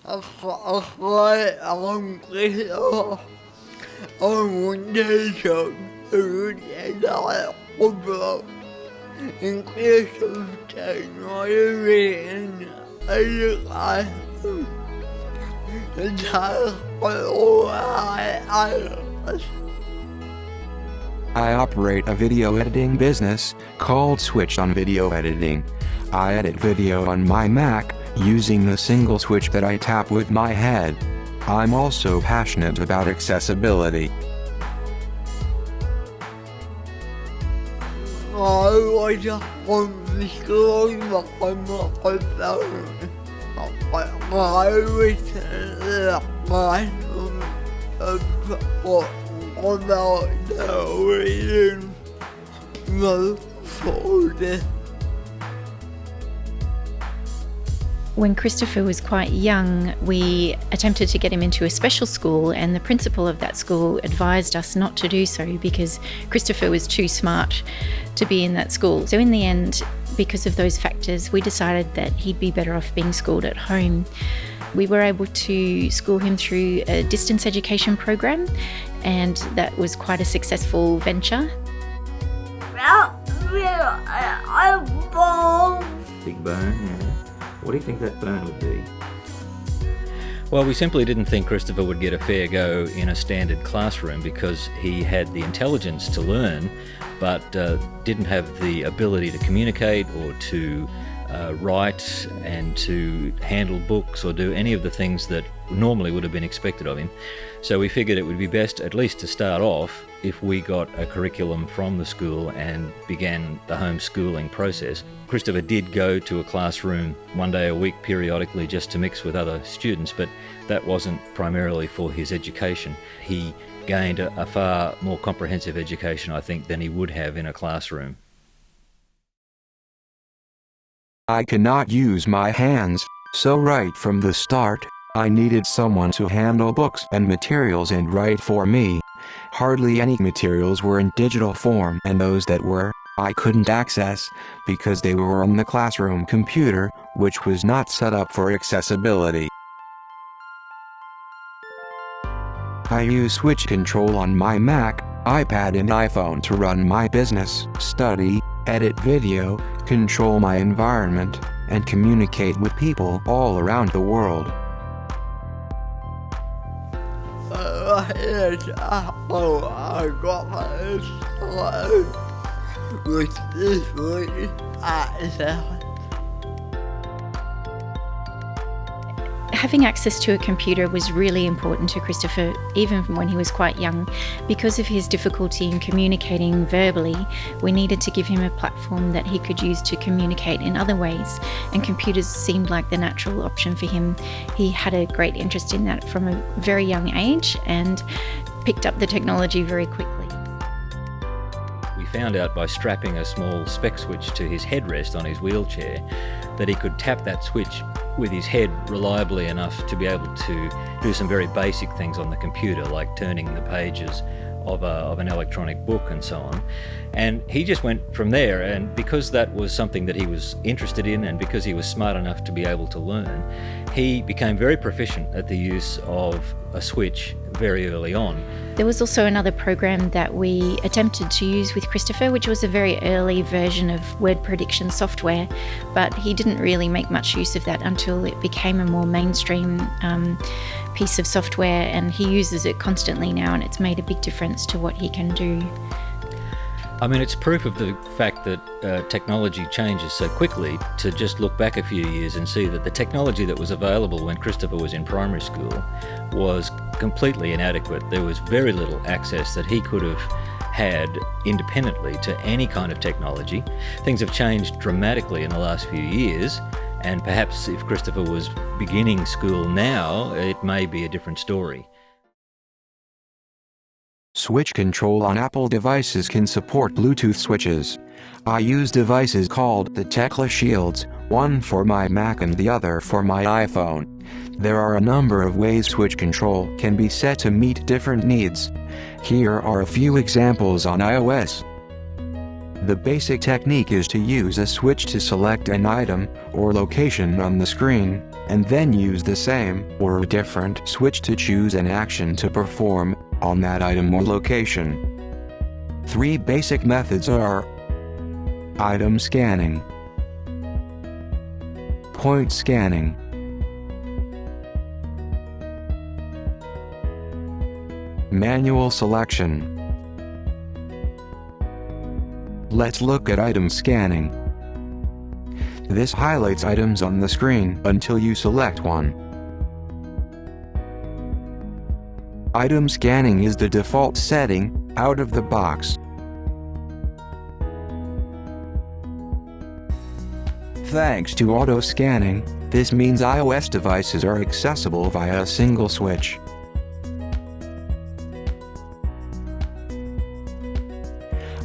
Akala ang Kristo ang mundisyon na kubro. In Kristo's technology and education. I operate a video editing business called Switch on Video Editing. I edit video on my Mac using the single switch that I tap with my head. I'm also passionate about accessibility. When Christopher was quite young, we attempted to get him into a special school, and the principal of that school advised us not to do so because Christopher was too smart to be in that school. So in the end, because of those factors, we decided that he'd be better off being schooled at home. We were able to school him through a distance education program, and that was quite a successful venture. Big bone, yeah. What do you think that bone would be? Well, we simply didn't think Christopher would get a fair go in a standard classroom because he had the intelligence to learn, but didn't have the ability to communicate or to write and to handle books or do any of the things that normally would have been expected of him. So we figured it would be best, at least to start off, if we got a curriculum from the school and began the homeschooling process. Christopher did go to a classroom one day a week periodically just to mix with other students, but that wasn't primarily for his education. He gained a far more comprehensive education, I think, than he would have in a classroom. I cannot use my hands, so right from the start, I needed someone to handle books and materials and write for me. Hardly any materials were in digital form, and those that were, I couldn't access, because they were on the classroom computer, which was not set up for accessibility. I use Switch Control on my Mac, iPad and iPhone to run my business, study, edit video, control my environment, and communicate with people all around the world. Having access to a computer was really important to Christopher, even when he was quite young. Because of his difficulty in communicating verbally, we needed to give him a platform that he could use to communicate in other ways, and computers seemed like the natural option for him. He had a great interest in that from a very young age and picked up the technology very quickly. We found out by strapping a small spec switch to his headrest on his wheelchair that he could tap that switch with his head reliably enough to be able to do some very basic things on the computer, like turning the pages of an electronic book and so on. And he just went from there, and because that was something that he was interested in and because he was smart enough to be able to learn, he became very proficient at the use of a switch very early on. There was also another program that we attempted to use with Christopher, which was a very early version of word prediction software, but he didn't really make much use of that until it became a more mainstream piece of software, and he uses it constantly now, and it's made a big difference to what he can do. I mean, it's proof of the fact that technology changes so quickly to just look back a few years and see that the technology that was available when Christopher was in primary school was completely inadequate. There was very little access that he could have had independently to any kind of technology. Things have changed dramatically in the last few years, and perhaps if Christopher was beginning school now, it may be a different story. Switch Control on Apple devices can support Bluetooth switches. I use devices called the Tekla Shields, one for my Mac and the other for my iPhone. There are a number of ways Switch Control can be set to meet different needs. Here are a few examples on iOS. The basic technique is to use a switch to select an item or location on the screen, and then use the same or a different switch to choose an action to perform on that item or location. 3 basic methods are item scanning, point scanning, manual selection. Let's look at item scanning. This highlights items on the screen until you select one. Item scanning is the default setting out of the box. Thanks to auto scanning, this means iOS devices are accessible via a single switch.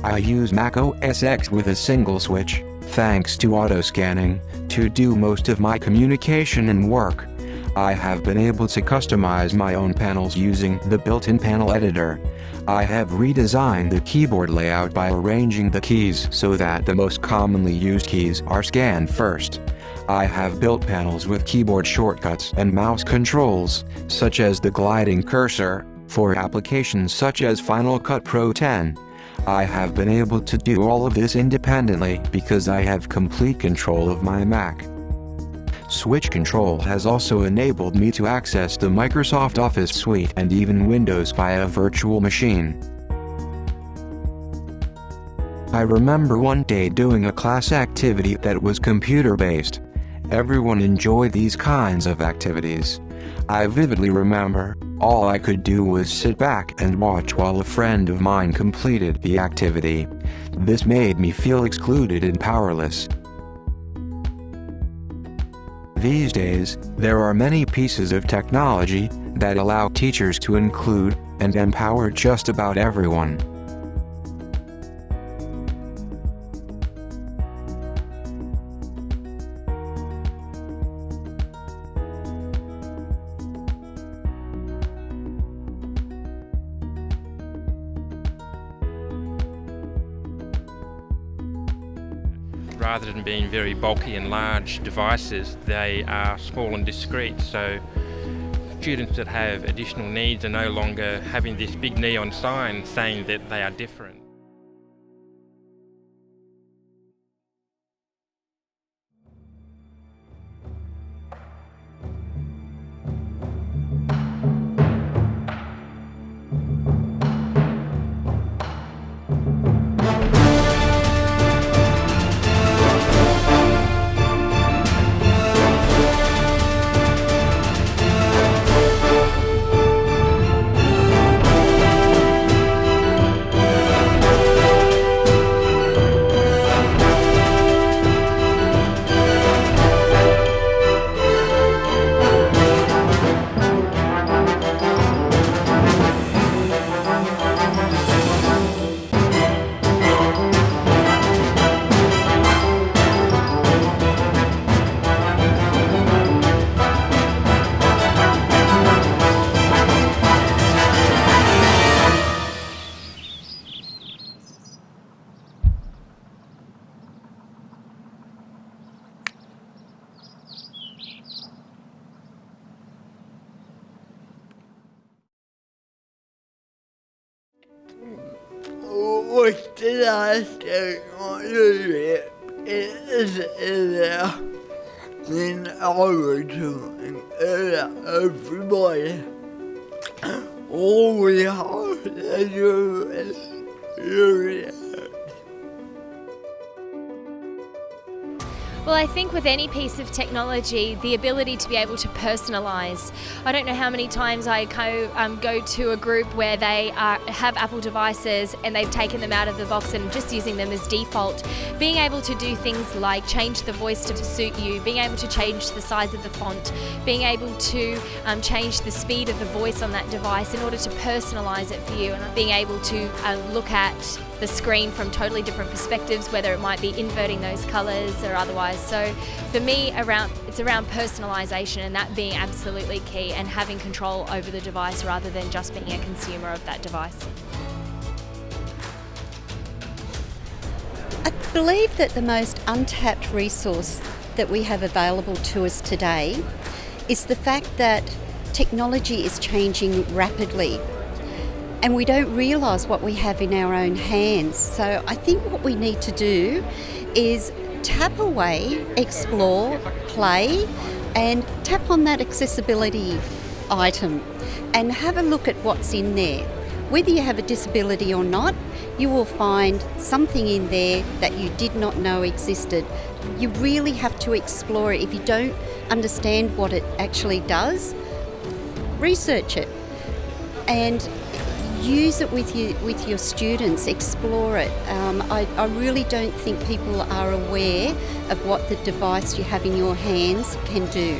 I use Mac OS X with a single switch, thanks to auto scanning, to do most of my communication and work. I have been able to customize my own panels using the built-in panel editor. I have redesigned the keyboard layout by arranging the keys so that the most commonly used keys are scanned first. I have built panels with keyboard shortcuts and mouse controls, such as the gliding cursor, for applications such as Final Cut Pro 10. I have been able to do all of this independently because I have complete control of my Mac. Switch control has also enabled me to access the Microsoft Office suite and even Windows via a virtual machine. I remember one day doing a class activity that was computer-based. Everyone enjoyed these kinds of activities. I vividly remember, all I could do was sit back and watch while a friend of mine completed the activity. This made me feel excluded and powerless. These days, there are many pieces of technology that allow teachers to include and empower just about everyone. Rather than being very bulky and large devices, they are small and discreet, so students that have additional needs are no longer having this big neon sign saying that they are different. What's the last technology is there in order to include everybody? All we have to do is use it. Well, I think with any piece of technology, the ability to be able to personalise. I don't know how many times I go to a group where they have Apple devices and they've taken them out of the box and just using them as default. Being able to do things like change the voice to suit you, being able to change the size of the font, being able to change the speed of the voice on that device in order to personalise it for you, and being able to look at the screen from totally different perspectives, whether it might be inverting those colours or otherwise. So for me, it's around personalisation, and that being absolutely key, and having control over the device rather than just being a consumer of that device. believe that the most untapped resource that we have available to us today is the fact that technology is changing rapidly and we don't realise what we have in our own hands. So I think what we need to do is tap away, explore, play, and tap on that accessibility item and have a look at what's in there. Whether you have a disability or not, you will find something in there that you did not know existed. You really have to explore it. If you don't understand what it actually does, research it and use it with your students, explore it. I really don't think people are aware of what the device you have in your hands can do.